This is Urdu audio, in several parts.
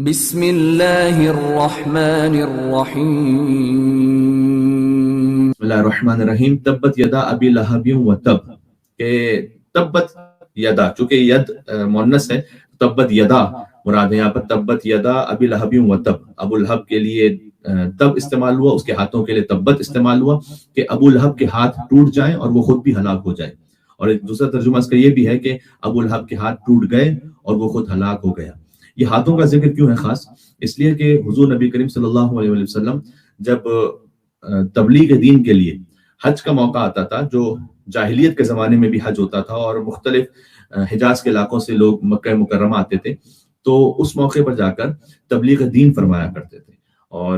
بسم اللہ الرحمن الرحیم. بسم اللہ الرحمن الرحیم. تبت یدا ابی لہب و تب، کہ تبت یدا، چونکہ ید مؤنث ہے، تبت یدا مراد ہے یہاں پر. تبت یدا ابی لہب و تب، ابو لہب کے لیے تب استعمال ہوا، اس کے ہاتھوں کے لیے تبت استعمال ہوا کہ ابو لہب کے ہاتھ ٹوٹ جائیں اور وہ خود بھی ہلاک ہو جائے. اور ایک دوسرا ترجمہ اس کا یہ بھی ہے کہ ابو لہب کے ہاتھ ٹوٹ گئے اور وہ خود ہلاک ہو گیا. یہ ہاتھوں کا ذکر کیوں ہے خاص؟ اس لیے کہ حضور نبی کریم صلی اللہ علیہ وسلم جب تبلیغ دین کے لیے حج کا موقع آتا تھا، جو جاہلیت کے زمانے میں بھی حج ہوتا تھا اور مختلف حجاز کے علاقوں سے لوگ مکہ مکرمہ آتے تھے، تو اس موقع پر جا کر تبلیغ دین فرمایا کرتے تھے اور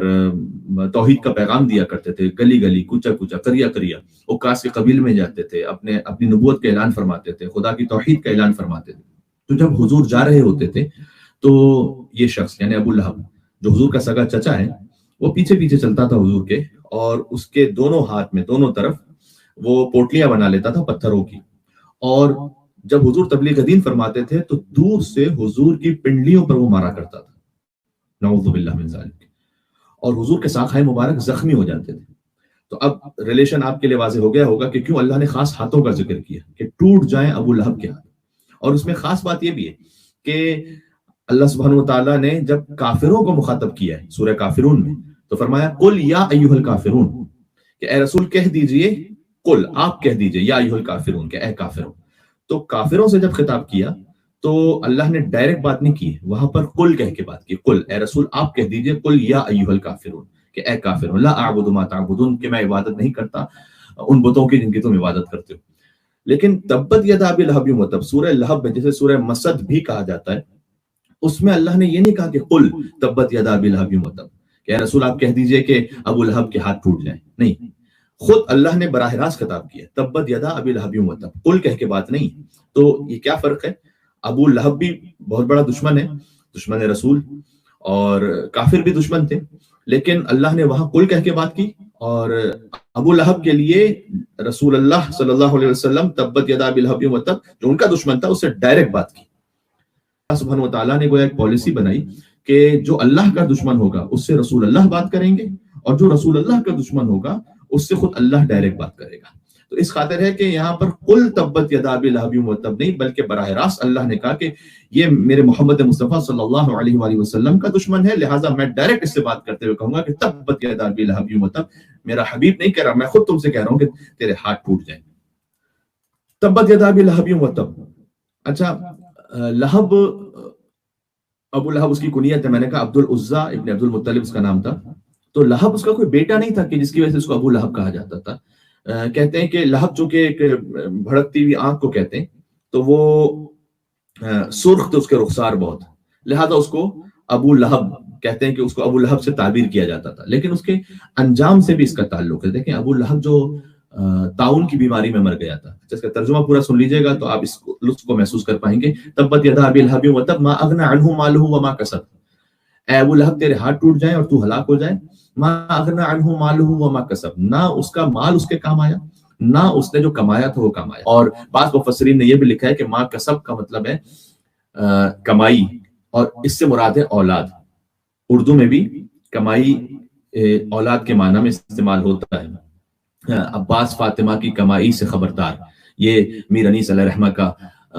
توحید کا پیغام دیا کرتے تھے. گلی گلی، کوچہ کوچہ، قریہ قریہ، اوقاس کے قبیل میں جاتے تھے، اپنی نبوت کا اعلان فرماتے تھے، خدا کی توحید کا اعلان فرماتے تھے. تو جب حضور جا رہے ہوتے تھے تو یہ شخص یعنی ابو لہب، جو حضور کا سگا چچا ہے، وہ پیچھے پیچھے چلتا تھا حضور کے، اور اس کے دونوں ہاتھ میں دونوں طرف وہ پوٹلیاں بنا لیتا تھا پتھروں کی. اور جب حضور تبلیغ دین فرماتے تھے تو دور سے حضور کی پنڈلیوں پر وہ مارا کرتا تھا، نعوذ باللہ من ذالک، اور حضور کے ساقھائے مبارک زخمی ہو جاتے تھے. تو اب ریلیشن آپ کے لیے واضح ہو گیا ہوگا کہ کیوں اللہ نے خاص ہاتھوں کا ذکر کیا کہ ٹوٹ جائیں ابو لہب کے ہاتھ. اور اس میں خاص بات یہ بھی ہے کہ اللہ سبحانہ وتعالیٰ نے جب کافروں کو مخاطب کیا ہے سورہ کافرون میں، تو فرمایا قل یا ایھا الکافرون، کہ اے رسول کہہ دیجئے، قل آپ کہہ دیجئے، یا ایھا الکافرون، کہ اے کافروں. تو کافروں سے جب خطاب کیا تو اللہ نے ڈائریکٹ بات نہیں کی، وہاں پر قل کہہ کے بات کی. قل، اے رسول آپ کہہ دیجئے، قل یا ایھا الکافرون، کہ اے کافرون، لا اعبد ما تعبدون، کہ میں عبادت نہیں کرتا ان بتوں کی جن کی تم عبادت کرتے ہو. لیکن تبت یدا ابی لہب و تب، سورہ لہب میں جسے سورہ مسد بھی کہا جاتا ہے، اس میں اللہ نے یہ نہیں کہا کہ قل تبت یدا ابی لہب و تب، کہ اے رسول آپ کہہ دیجئے کہ ابو لہب کے ہاتھ ٹوٹ جائیں. نہیں، خود اللہ نے براہ راست خطاب کیا، تبت یدا ابی لہب و تب، قل کہہ کے بات نہیں. تو یہ کیا فرق ہے؟ ابو لہب بھی بہت بڑا دشمن ہے، دشمن رسول، اور کافر بھی دشمن تھے، لیکن اللہ نے وہاں قل کہہ کے بات کی. اور ابو لہب کے لیے رسول اللہ صلی اللہ علیہ وسلم تبت یدا ابی لہب و تب، جو ان کا دشمن تھا، اس سے ڈائریکٹ بات کی. اللہ سبحانہ وتعالیٰ نے گویا ایک پالیسی بنائی کہ جو اللہ کا دشمن ہوگا اس سے رسول اللہ بات کریں گے، اور جو رسول اللہ کا دشمن ہوگا اس سے خود اللہ ڈائریکٹ بات کرے گا. تو اس خاطر ہے کہ یہاں پر قل تبت یدا ابی لہب و تب نہیں، بلکہ براہ راست اللہ نے کہا کہ یہ میرے محمد مصطفیٰ صلی اللہ علیہ وآلہ وسلم کا دشمن ہے، لہٰذا میں ڈائریکٹ اس سے بات کرتے ہوئے کہوں گا کہ تبت یدا ابی لہب و تب. میرا حبیب نہیں کہہ رہا، میں خود تم سے کہہ رہا ہوں کہ تیرے ہاتھ ٹوٹ جائیں. تبت یدا ابی لہب و تب. اچھا، لہب، ابو لہب اس کی کنیت ہے، میں نے کہا عبد العزیٰ ابن عبد المطلب اس کا نام تھا. تو لہب اس کا کوئی بیٹا نہیں تھا کہ جس کی وجہ سے اس کو ابو لہب کہا جاتا تھا. کہتے ہیں کہ لہب چونکہ ایک بھڑکتی ہوئی آنکھ کو کہتے ہیں، تو وہ سرخ تھے اس کے رخسار بہت، لہذا اس کو ابو لہب کہتے ہیں کہ اس کو ابو لہب سے تعبیر کیا جاتا تھا. لیکن اس کے انجام سے بھی اس کا تعلق ہے. دیکھیں ابو لہب جو طاعون کی بیماری میں مر گیا تھا، اس کا ترجمہ پورا سن لیجئے گا تو آپ اس لطف کو محسوس کر پائیں گے. تبت یدا ابی لہب و تب ما اغنی عنہ مالہ وما کسب، اے ابو لہب تیرے ہاتھ ٹوٹ جائیں اور تو ہلاک ہو جائے. ما اغنی عنہ مالہ وما کسب، نہ اس کا مال اس کے کام آیا، نہ اس نے جو کمایا تھا وہ کام آیا. اور بعض مفسرین نے یہ بھی لکھا ہے کہ ما کسب کا مطلب ہے کمائی، اور اس سے مراد ہے اولاد. اردو میں بھی کمائی اولاد کے معنی میں استعمال ہوتا ہے. عباس فاطمہ کی کمائی سے خبردار، یہ میر انیس علیہ رحمہ کا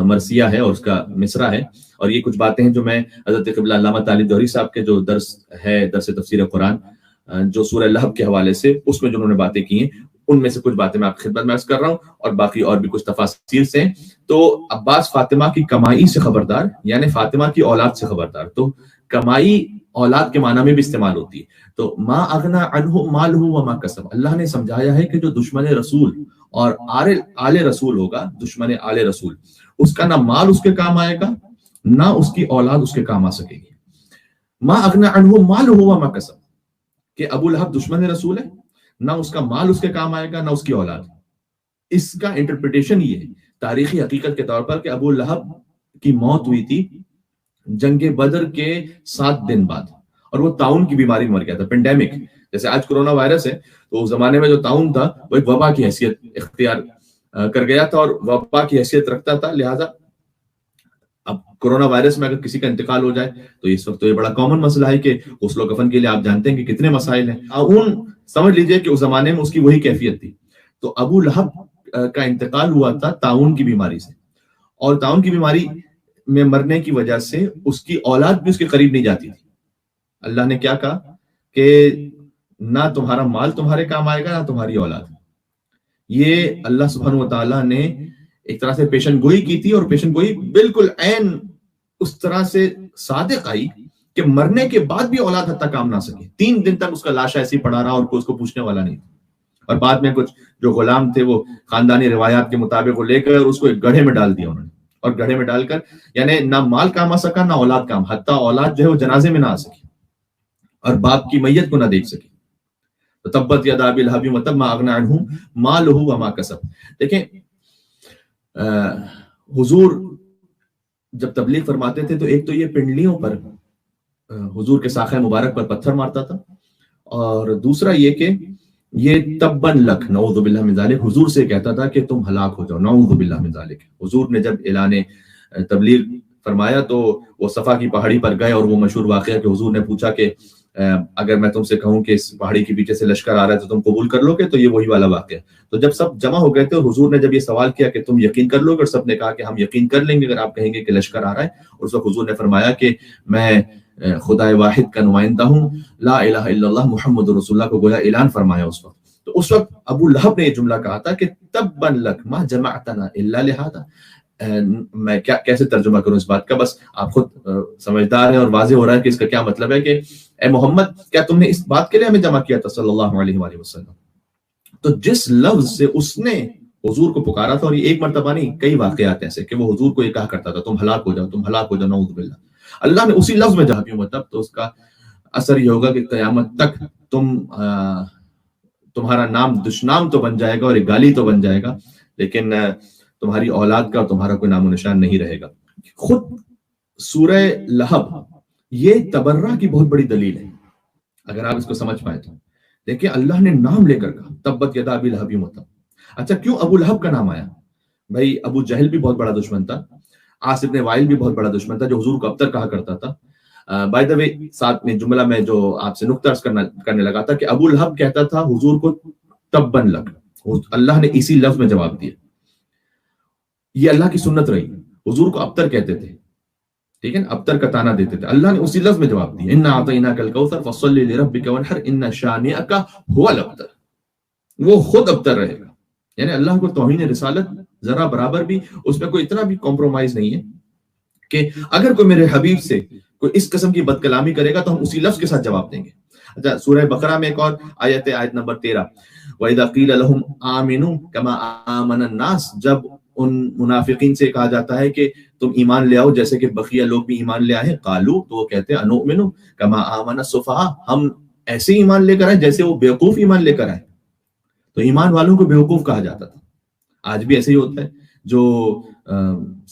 مرثیہ ہے اور اس کا مصرع ہے. اور یہ کچھ باتیں ہیں جو میں حضرت قبلہ علامہ طالب جوہری صاحب کے جو درس ہے، درس تفسیر قرآن، جو سورہ لہب کے حوالے سے اس میں جو انہوں نے باتیں کی ہیں، ان میں سے کچھ باتیں میں آپ کی خدمت میں عرض کر رہا ہوں، اور باقی اور بھی کچھ تفاسیر سے ہیں. تو عباس فاطمہ کی کمائی سے خبردار یعنی فاطمہ کی اولاد سے خبردار. تو کمائی اولاد کے معنی میں بھی استعمال ہوتی ہے. تو ما اغنی عنہ مالہ وما کسب، اللہ نے سمجھایا ہے کہ جو دشمن رسول اور آل رسول ہوگا، دشمن آل رسول، اس کا نہ مال اس کے کام آئے گا، نہ اس کی اولاد اس کے کام آ سکے گی. ما اغنی عنہ مالہ وما کسب، کہ ابو لہب دشمن رسول ہے، نہ اس کا مال اس کے کام آئے گا، نہ اس کی اولاد. اس کا انٹرپریٹیشن یہ ہے تاریخی حقیقت کے طور پر کہ ابو لہب کی موت ہوئی تھی جنگ بدر کے 7 دن بعد، اور وہ طاعون کی بیماری میں مر گیا تھا. پینڈیمک، جیسے آج کرونا وائرس ہے، تو اس زمانے میں جو طاعون تھا وہ ایک وبا کی حیثیت اختیار کر گیا تھا اور وبا کی حیثیت رکھتا تھا. لہٰذا اب کورونا وائرس میں اگر کسی کا انتقال ہو جائے تو اس وقت تو یہ بڑا کامن مسئلہ ہے کہ غسل و کفن کے لیے آپ جانتے ہیں کہ کتنے مسائل ہیں. سمجھ لیجئے کہ اس زمانے میں اس کی وہی کیفیت تھی. تو ابو لہب کا انتقال ہوا تھا طاعون کی بیماری سے, اور طاعون کی بیماری میں مرنے کی وجہ سے اس کی اولاد بھی اس کے قریب نہیں جاتی تھی. اللہ نے کیا کہا کہ نہ تمہارا مال تمہارے کام آئے گا نہ تمہاری اولاد. یہ اللہ سبحانہ و تعالیٰ نے ایک طرح سے پیشن گوئی کی تھی, اور پیشن گوئی بالکل عین اس طرح سے صادق آئی کہ مرنے کے بعد بھی اولاد حتیٰ کام نہ سکے. 3 دن تک اس کا لاش ایسے ہی پڑا رہا اور کوئی اس کو پوچھنے والا نہیں تھا. اور بعد میں کچھ جو غلام تھے وہ خاندانی روایات کے مطابق وہ لے کر اس کو ایک گڑھے میں ڈال دیا انہوں نے, اور گڑھے میں ڈال کر یعنی نہ مال کام آ سکا نہ اولاد کام, حتیٰ اولاد جو ہے وہ جنازے میں نہ آ سکی اور باپ کی میت کو نہ دیکھ سکی. تبت یدا ابی لہب وتب ما اغنی عنہ مالہ وما کسب. دیکھیں حضور جب تبلیغ فرماتے تھے تو ایک تو یہ پنڈلیوں پر حضور کے ساقہ مبارک پر پتھر مارتا تھا, اور دوسرا یہ کہ یہ تبن لک نعوذ باللہ من ذالک حضور سے کہتا تھا کہ تم ہلاک ہو جاؤ نعوذ باللہ من ذالک. حضور نے جب اعلان تبلیغ فرمایا تو وہ صفا کی پہاڑی پر گئے, اور وہ مشہور واقعہ کہ حضور نے پوچھا کہ اگر میں تم سے کہوں کہ اس پہاڑی کے پیچھے سے لشکر آ رہا ہے تو تم قبول کر لو گے, تو یہ وہی والا واقعہ. تو جب سب جمع ہو گئے تھے اور حضور نے جب یہ سوال کیا کہ تم یقین کر لو گے, اور سب نے کہا کہ ہم یقین کر لیں گے اگر آپ کہیں گے کہ لشکر آ رہا ہے. اس وقت حضور نے فرمایا کہ میں خدا واحد کا نمائندہ ہوں, لا الہ الا اللہ محمد رسول اللہ کو گویا اعلان فرمایا اس وقت. تو اس وقت ابو لہب نے یہ جملہ کہا تھا کہ تبن لک ما جمعتنا الا لہذا. میں کیسے ترجمہ کروں اس بات کا, بس آپ خود سمجھدار ہیں اور واضح ہو رہا ہے کہ اس کا کیا مطلب ہے کہ اے محمد کیا تم نے اس بات کے لیے ہمیں جمع کیا تھا صلی اللہ علیہ وآلہ وسلم. تو جس لفظ سے اس نے حضور کو پکارا تھا, اور یہ ایک مرتبہ نہیں کئی واقعات ایسے کہ وہ حضور کو یہ کہا کرتا تھا تم ہلاک ہو جاؤ تم ہلاک ہو جاؤ نعوذ باللہ. اللہ نے اسی لفظ میں جہاں بھی مطلب تو اس کا اثر یہ ہوگا کہ قیامت تک تمہارا نام دشنام تو بن جائے گا اور ایک گالی تو بن جائے گا, لیکن تمہاری اولاد کا اور تمہارا کوئی نام و نشان نہیں رہے گا. خود سورہ لہب یہ تبرہ کی بہت بڑی دلیل ہے اگر آپ اس کو سمجھ پائے تو. دیکھیں اللہ نے نام لے کر کہا تبت یدا ابی لہب وتب. اچھا کیوں ابو لہب کا نام آیا؟ بھائی ابو جہل بھی بہت بڑا دشمن تھا, عاص ابن وائل بھی بہت بڑا دشمن تھا جو حضور کو ابتر کہا کرتا تھا. بائی دا وے ساتھ میں جملہ میں جو آپ سے نقطہ عرض کرنے لگا تھا کہ ابو لہب کہتا تھا حضور کو تبن لک, اللہ نے اسی لفظ میں جواب دیا. یہ اللہ کی سنت رہی, حضور کو ابتر کہتے تھے, ٹھیک ہے, ابتر کا تانا دیتے تھے, اللہ نے اسی لفظ میں جواب دیا انا اعطیناک الکوثر فصل لربک وانحر ان شانئک هو الابتر. وہ خود ابتر رہے گا. یعنی اللہ کو توہین رسالت ذرا برابر بھی اس میں کوئی اتنا بھی کمپرومائز نہیں ہے کہ اگر کوئی میرے حبیب سے کوئی اس قسم کی بد کلامی کرے گا تو ہم اسی لفظ کے ساتھ جواب دیں گے. اچھا سورہ بقرہ میں ایک اور آیت ہے, آیت نمبر 13, وَإِذَا قِيلَ لَهُمْ آمِنُوا كَمَا آمَنَ النَّاسِ. جب ان منافقین سے کہا جاتا ہے کہ تم ایمان لے آؤ جیسے کہ بقیہ لوگ بھی ایمان لے آئے, قالوا تو وہ کہتے ہیں انؤمن کما آمن السفہاء, ہم ایسے ایمان لے کر آئے جیسے وہ بیوقوف ایمان لے کر آئے. تو ایمان والوں کو بیوقوف کہا جاتا تھا. آج بھی ایسے ہی ہوتا ہے, جو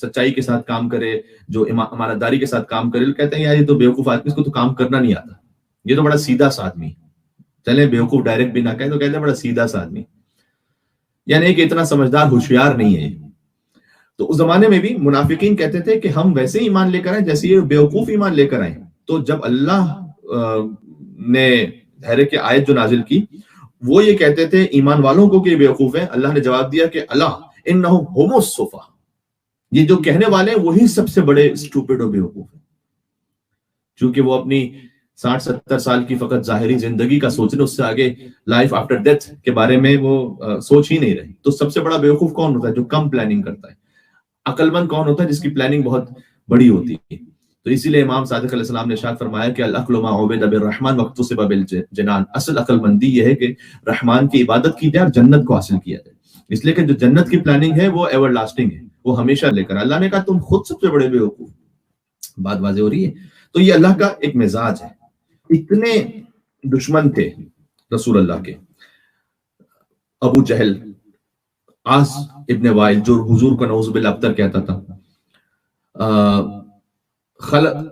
سچائی کے ساتھ کام کرے, جو امانت داری کے ساتھ کام کرے, کہتے ہیں یار یہ تو بیوقوف آدمی, اس کو تو کام کرنا نہیں آتا, یہ تو بڑا سیدھا سا آدمی. چلے بیوقوف ڈائریکٹ بھی نہ کہے تو کہتے ہیں بڑا سیدھا سا آدمی, یعنی کہ اتنا سمجھدار ہوشیار نہیں ہے. تو اس زمانے میں بھی منافقین کہتے تھے کہ ہم ویسے ایمان لے کر آئے جیسے یہ بیوقوف ایمان لے کر آئے. تو جب اللہ نے دھیرے کی آیت جو نازل کی وہ یہ کہتے تھے ایمان والوں کو کہ یہ بیوقوف ہیں, اللہ نے جواب دیا کہ اللہ انہم هم السفہاء, یہ جو کہنے والے ہیں وہی سب سے بڑے اسٹوپڈ اور بیوقوف ہیں. چونکہ وہ اپنی 60-70 سال کی فقط ظاہری زندگی کا سوچ رہے, اس سے آگے لائف آفٹر ڈیتھ کے بارے میں وہ سوچ ہی نہیں رہے. تو سب سے بڑا بیوقوف کون ہوتا ہے؟ جو کم پلاننگ کرتا ہے. عقل مند کون ہوتا ہے؟ جس کی پلاننگ بہت بڑی ہوتی ہے. تو اسی لیے امام صادق علیہ السلام نے ارشاد فرمایا کہ العقل ما عبد بالرحمن واکتسب بالجنان. اصل عقل مندی یہ ہے کہ رحمان کی عبادت کی جائے اور جنت کو حاصل کیا جائے. اس لیے کہ جو جنت کی پلاننگ ہے وہ ایور لاسٹنگ ہے, وہ ہمیشہ لے کر. اللہ نے کہا تم خود سب سے بڑے بیوقوف. بات واضح ہو رہی ہے. تو یہ اللہ کا ایک مزاج ہے. اتنے دشمن تھے رسول اللہ کے. ابو جہل, عاص ابن وائل جو حضور کو نعوذ باللہ ابتر کہتا تھا,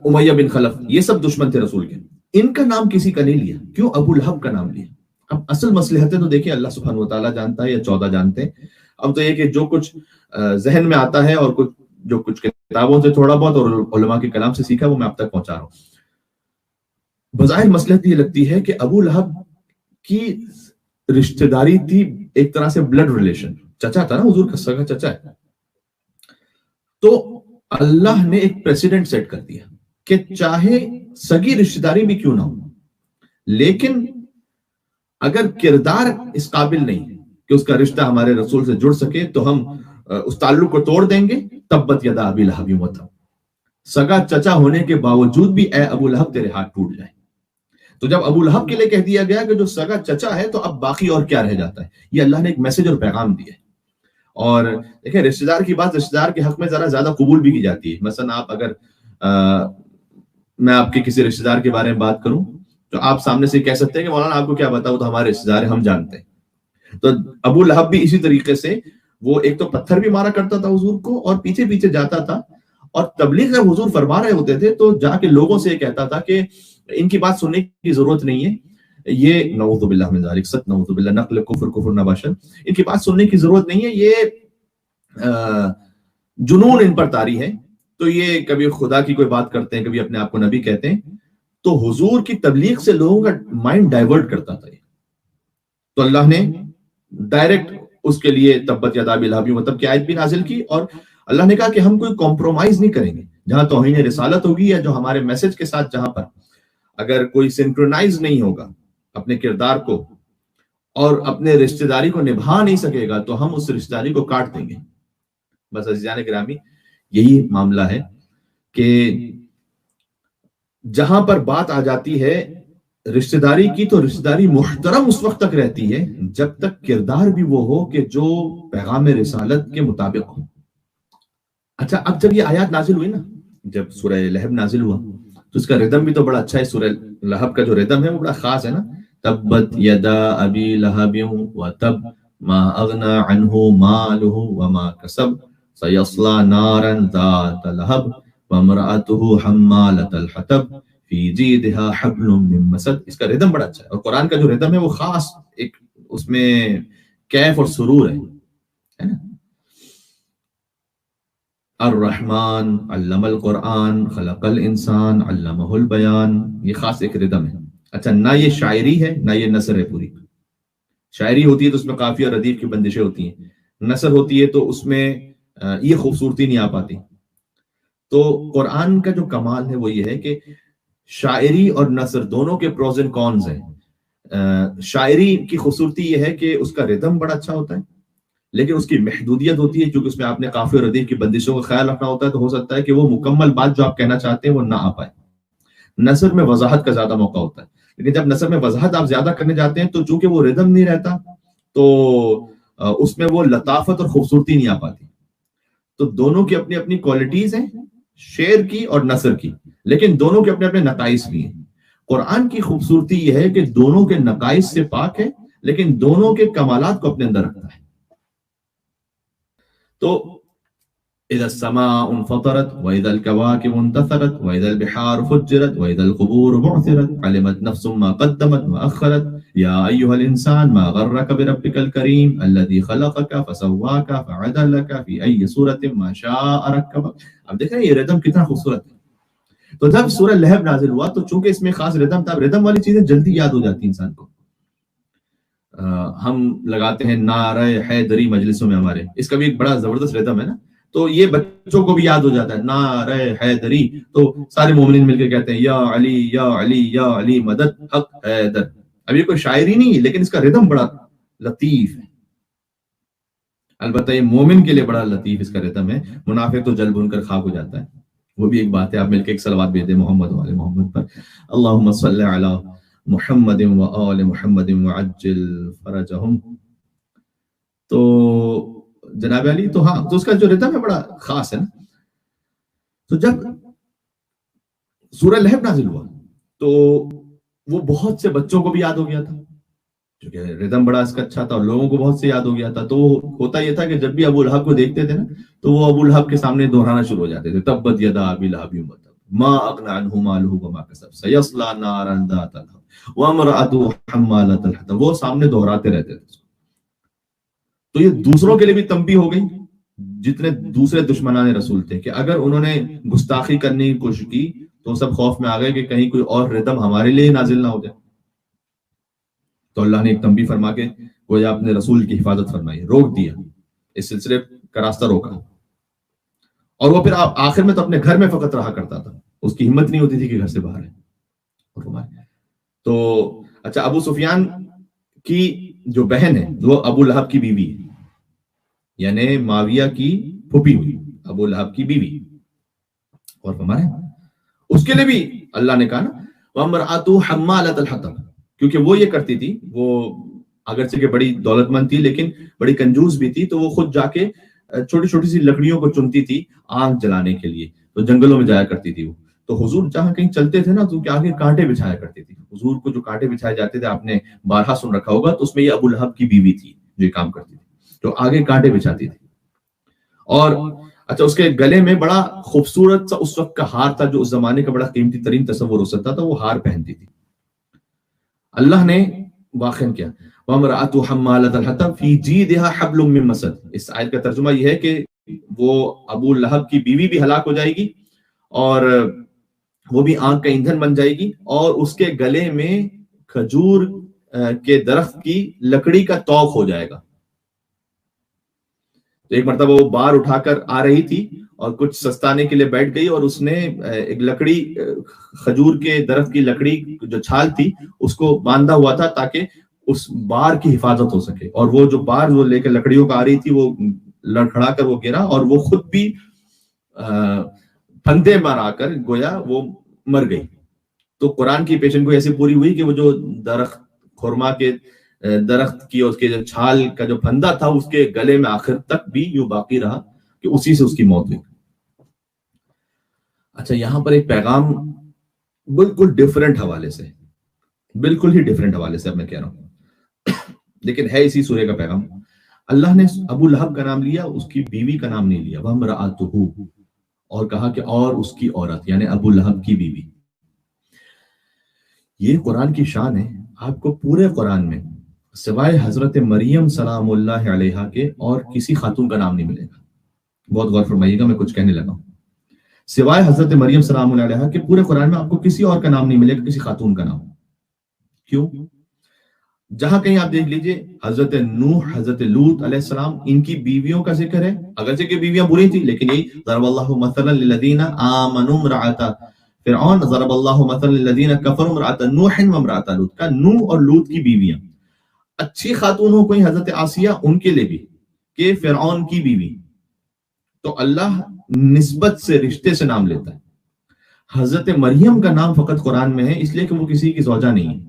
امیہ بن خلف, یہ سب دشمن تھے رسول کے. ان کا نام کسی کا نہیں لیا. کیوں ابو لہب کا نام لیا؟ اب اصل مصلحتیں تو دیکھیں اللہ سبحانہ و تعالیٰ جانتا ہے یا 14 جانتے ہیں. اب تو یہ کہ جو کچھ ذہن میں آتا ہے اور کچھ جو کچھ کتابوں سے تھوڑا بہت اور علماء کے کلام سے سیکھا وہ میں آپ تک پہنچا رہا ہوں. بظاہر مصلحت یہ لگتی ہے کہ ابو لہب کی رشتہ داری تھی ایک طرح سے بلڈ ریلیشن، چچا تھا نا، حضور کا سگا چچا ہے. تو اللہ نے ایک پریسیڈنٹ سیٹ کر دیا کہ چاہے سگی رشتہ داری بھی کیوں نہ ہو، لیکن اگر کردار اس قابل نہیں کہ اس کا رشتہ ہمارے رسول سے جڑ سکے تو ہم اس تعلق کو توڑ دیں گے. تبت یدا ابی لہب وتب، سگا چچا ہونے کے باوجود بھی اے ابو لہب تیرے ہاتھ ٹوٹ جائیں. تو جب ابو لہب کے لیے کہہ دیا گیا کہ جو سگا چچا ہے تو اب باقی اور کیا رہ جاتا ہے، یہ اللہ نے ایک میسج اور پیغام دیا ہے. اور دیکھیں رشتہ دار کی بات رشتہ دار کے حق میں ذرا زیادہ قبول بھی کی جاتی ہے. مثلا آپ اگر میں آپ کے کسی رشتہ دار کے بارے میں بات کروں تو آپ سامنے سے کہہ سکتے ہیں کہ مولانا آپ کو کیا بتاؤ، تو ہمارے رشتہ دار ہم جانتے ہیں. تو ابو لہب بھی اسی طریقے سے وہ ایک تو پتھر بھی مارا کرتا تھا حضور کو اور پیچھے پیچھے جاتا تھا، اور تبلیغ جب حضور فرما رہے ہوتے تھے تو جا کے لوگوں سے یہ کہتا تھا کہ ان کی بات سننے کی ضرورت نہیں ہے، یہ نعوذ باللہ من ذالک، ست نعوذ باللہ، نقل کفر نباشد، ان کی بات سننے کی ضرورت نہیں ہے، یہ جنون ان پر طاری ہے. تو یہ کبھی خدا کی کوئی بات کرتے ہیں، کبھی اپنے آپ کو نبی کہتے ہیں. تو حضور کی تبلیغ سے لوگوں کا مائنڈ ڈائیورٹ کرتا تھا. تو اللہ نے ڈائریکٹ اس کے لیے تبت یدا ابی لہب وتب کی آیت بھی نازل کی، اور اللہ نے کہا کہ ہم کوئی کمپرومائز نہیں کریں گے. جہاں توہین رسالت ہوگی یا جو ہمارے میسج کے ساتھ جہاں پر اگر کوئی سنکرونائز نہیں ہوگا اپنے کردار کو اور اپنے رشتہ داری کو نبھا نہیں سکے گا تو ہم اس رشتہ داری کو کاٹ دیں گے. بس عزیزان گرامی یہی معاملہ ہے کہ جہاں پر بات آ جاتی ہے رشتہ داری کی تو رشتہ داری محترم اس وقت تک رہتی ہے جب تک کردار بھی وہ ہو کہ جو پیغام رسالت کے مطابق ہو. اچھا اب جب یہ آیات نازل ہوئی نا، جب سورہ لہب نازل ہوا تو اس کا ردم بھی تو بڑا اچھا ہے. سورہ لہب کا جو ردم ہے وہ بڑا خاص ہے نا، تبت یدا ابی لہب وتب ما اغنى عنه ماله وما كسب سيصلى نارا ذات لهب وامرأته حمالة الحطب فی جیدها حبل من مسد. اس کا ردم بڑا اچھا ہے، اور قرآن کا جو ردم ہے وہ خاص ایک اس میں کیف اور سرور ہے نا. الرحمن علم القرآن خلق الانسان علمہ البیان، یہ خاص ایک ردم ہے. اچھا نہ یہ شاعری ہے نہ یہ نثر ہے. پوری شاعری ہوتی ہے تو اس میں قافیہ اور ردیف کی بندشیں ہوتی ہیں، نثر ہوتی ہے تو اس میں یہ خوبصورتی نہیں آ پاتی. تو قرآن کا جو کمال ہے وہ یہ ہے کہ شاعری اور نثر دونوں کے پروز اینڈ کونز ہیں. شاعری کی خوبصورتی یہ ہے کہ اس کا ردم بڑا اچھا ہوتا ہے، لیکن اس کی محدودیت ہوتی ہے کیونکہ اس میں آپ نے قافیہ اور ردیف کی بندشوں کا خیال رکھنا ہوتا ہے، تو ہو سکتا ہے کہ وہ مکمل بات جو آپ کہنا چاہتے ہیں وہ نہ آ پائے. نثر میں وضاحت کا زیادہ موقع ہوتا ہے، لیکن جب نثر میں وضاحت آپ زیادہ کرنے جاتے ہیں تو چونکہ وہ ردم نہیں رہتا تو اس میں وہ لطافت اور خوبصورتی نہیں آ پاتی. تو دونوں کی اپنی اپنی کوالٹیز ہیں، شعر کی اور نثر کی، لیکن دونوں کے اپنے اپنے نقائص بھی ہیں. قرآن کی خوبصورتی یہ ہے کہ دونوں کے نقائص سے پاک ہے لیکن دونوں کے کمالات کو اپنے اندر رکھتا ہے. تو اذا السماء انفطرت واذا الكواكب انتثرت واذا البحار فجرت واذا القبور بعثرت علمت نفس ما قدمت واخرت یا ایها الانسان ما غرك بربك الكريم الذي خلقك فسواك فعدلك في اي صورة ما شاء ركبك. اب دیکھ رہے ہیں یہ ردم کتنا خوبصورت ہے. تو جب سورہ لہب نازل ہوا تو چونکہ اس میں خاص ردم تھا، ردم والی چیزیں جلدی یاد ہو جاتی انسان کو. ہم لگاتے ہیں نعرہ حیدری مجلسوں میں ہمارے، اس کا بھی ایک بڑا زبردست ردم ہے نا، تو یہ بچوں کو بھی یاد ہو جاتا ہے نعرہ حیدری. تو سارے مومنین مل کے کہتے ہیں یا علی یا علی یا علی مدد حق حیدر. اب یہ کوئی شاعری نہیں ہے لیکن اس کا ردم بڑا لطیف ہے. البتہ یہ مومن کے لیے بڑا لطیف اس کا ردم ہے، منافق تو جل بھن کر خاک ہو جاتا ہے. وہ بھی ایک بات ہے. آپ مل کے ایک صلوات بھیج دیں محمد و آل محمد پر، اللہم صلی علی محمد و آل محمد وعجل فرجہم. تو جناب علی تو ہاں، تو اس کا جو ردم ہے بڑا خاص ہے نا. تو جب سورہ لہب نازل ہوا تو وہ بہت سے بچوں کو بھی یاد ہو گیا تھا کیونکہ ردم بڑا اس کا اچھا تھا، اور لوگوں کو بہت سے یاد ہو گیا تھا. تو ہوتا یہ تھا کہ جب بھی ابو لہب کو دیکھتے تھے نا تو وہ ابو لہب کے سامنے دہرانا شروع ہو جاتے تھے، تبت یدا ابی لہب وتب ما اغنى عنه ماله وما كسب سيصلى نارا ذات لهب وامرأته حمالة الحطب. وہ سامنے دہراتے رہتے تھے. تو یہ دوسروں کے لیے بھی تنبیہ ہو گئی جتنے دوسرے دشمنان رسول تھے کہ اگر انہوں نے گستاخی کرنے کی کوشش کی تو سب خوف میں آ گئے کہ کہیں کوئی اور ردم ہمارے لیے نازل نہ ہو جائے. تو اللہ نے ایک تنبیہ فرما کے گویا اپنے رسول کی حفاظت فرمائی, روک دیا, اس سلسلے کا راستہ روکا. اور وہ پھر آخر میں تو اپنے گھر میں فقط رہا کرتا تھا, اس کی ہمت نہیں ہوتی تھی کہ گھر سے باہر ہے. تو اچھا, ابو سفیان کی جو بہن ہے وہ ابو لہب کی بیوی ہے, یعنی معاویہ کی پھوپھی ہوئی ابو لہب کی بیوی. اور ہمارے اس کے لیے بھی اللہ نے کہا نا وَامْرَأَتُهُ حَمَّالَةَ الْحَطَبِ, کیونکہ وہ یہ کرتی تھی, وہ اگرچہ کہ بڑی دولت مند تھی لیکن بڑی کنجوس بھی تھی, تو وہ خود جا کے چھوٹی چھوٹی سی لکڑیوں کو چنتی تھی آگ جلانے کے لیے, تو جنگلوں میں جایا کرتی تھی وہ. تو حضور جہاں کہیں چلتے تھے نا تو ان کے آگے کانٹے بچھایا کرتی تھی. حضور کو جو کانٹے بچھائے جاتے تھے آپ نے بارہا سن رکھا ہوگا, تو اس میں یہ ابو لہب کی بیوی تھی جو یہ کام کرتی تھی, جو آگے کانٹے بچھاتی تھی. اور اچھا, اس کے گلے میں بڑا خوبصورت سا اس وقت کا ہار تھا, جو اس زمانے کا بڑا قیمتی ترین تصور ہو سکتا تھا, وہ ہار پہنتی تھی. اللہ نے واقعا کیا وَامْرَأَتُهُ حَمَّالَةَ الْحَطَبِ فِي جِيدِهَا حَبْلٌ مِّن مَّسَدٍ. اس آیت کا ترجمہ یہ ہے کہ وہ ابو لہب کی بیوی بھی ہلاک ہو جائے گی اور وہ بھی آگ کا ایندھن بن جائے گی, اور اس کے گلے میں کھجور کے درخت کی لکڑی کا توق ہو جائے گا. تو ایک مرتبہ وہ بار اٹھا کر آ رہی تھی اور کچھ سستانے کے لیے بیٹھ گئی, اور اس نے ایک لکڑی, کھجور کے درخت کی لکڑی جو چھال تھی اس کو باندھا ہوا تھا تاکہ اس بار کی حفاظت ہو سکے. اور وہ جو بار وہ لے کے لکڑیوں کا آ رہی تھی وہ لڑکھڑا کر وہ گرا, اور وہ خود بھی پھندے مار آ کر گویا وہ مر گئی. تو قرآن کی پیشن گوئی ایسی پوری ہوئی کہ وہ جو درخت خرما کے درخت کی اس کے جو چھال کا جو پھندا تھا اس کے گلے میں آخر تک بھی یوں باقی رہا کہ اسی سے اس کی موت ہوئی. اچھا, یہاں پر ایک پیغام بالکل ڈیفرنٹ حوالے سے, بالکل ہی ڈیفرنٹ حوالے سے اب میں کہہ رہا ہوں, لیکن ہے اسی سورہ کا پیغام. اللہ نے ابو لہب کا نام لیا, اس کی بیوی کا نام نہیں لیا, وَامْرَأَتُهُ, اور کہا کہ اور اس کی عورت, یعنی ابو لہب کی بیوی. یہ قرآن کی شان ہے. آپ کو پورے قرآن میں سوائے حضرت مریم سلام اللہ علیہا کے اور کسی خاتون کا نام نہیں ملے گا. بہت غور فرمائیے گا, میں کچھ کہنے لگا ہوں. سوائے حضرت مریم سلام اللہ علیہا کے پورے قرآن میں آپ کو کسی اور کا نام نہیں ملے گا, کسی خاتون کا نام. کیوں؟ جہاں کہیں آپ دیکھ لیجئے حضرت نوح, حضرت لوط علیہ السلام, ان کی بیویوں کا ذکر ہے, اگرچہ کہ بیویاں بری تھی لیکن یہی ضرب اللہ مثلا للذین آمنوا امرأۃ فرعون, ضرب اللہ مثلا للذین کفروا امرأۃ نوح وامرأۃ لوط, کا نوح اور لوط کی بیویاں. اچھی خاتون ہو کوئی حضرت آسیہ, ان کے لیے بھی کہ فرعون کی بیوی. تو اللہ نسبت سے, رشتے سے نام لیتا ہے. حضرت مریم کا نام فقط قرآن میں ہے اس لیے کہ وہ کسی کی زوجہ نہیں ہے.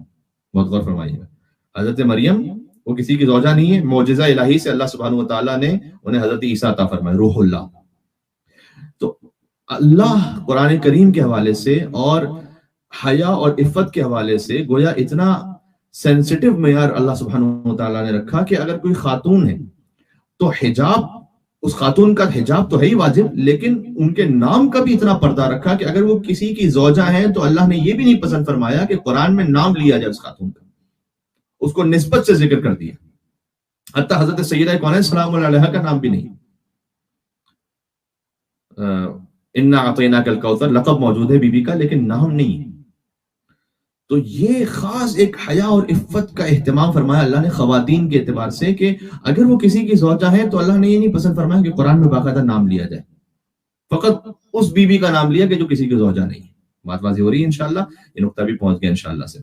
بہت غور فرمائیے گا, حضرت مریم وہ کسی کی زوجہ نہیں ہے, معجزہ الہی سے اللہ سبحانہ و تعالیٰ نے انہیں حضرت عیسیٰ عطا فرمایا, روح اللہ. تو اللہ قرآن کریم کے حوالے سے اور حیا اور عفت کے حوالے سے گویا اتنا سینسٹیو معیار اللہ سبحانہ و تعالیٰ نے رکھا کہ اگر کوئی خاتون ہے تو حجاب, اس خاتون کا حجاب تو ہے ہی واجب, لیکن ان کے نام کا بھی اتنا پردہ رکھا کہ اگر وہ کسی کی زوجہ ہیں تو اللہ نے یہ بھی نہیں پسند فرمایا کہ قرآن میں نام لیا جائے اس خاتون کا, اس کو نسبت سے ذکر کر دیا. حتی حضرت سیدہ کونین سلام اللہ علیہ کا نام بھی نہیں. انا اعطیناک الکوثر لقب موجود ہے بی بی کا, لیکن نام نہیں. تو یہ خاص ایک حیا اور عفت کا اہتمام فرمایا اللہ نے خواتین کے اعتبار سے کہ اگر وہ کسی کی زوجہ ہے تو اللہ نے یہ نہیں پسند فرمایا کہ قرآن میں باقاعدہ نام لیا جائے, فقط اس بی بی کا نام لیا کہ جو کسی کی زوجہ نہیں ہے. بات واضح ہو رہی ہے انشاءاللہ, یہ نقطہ بھی پہنچ گیا انشاءاللہ سے.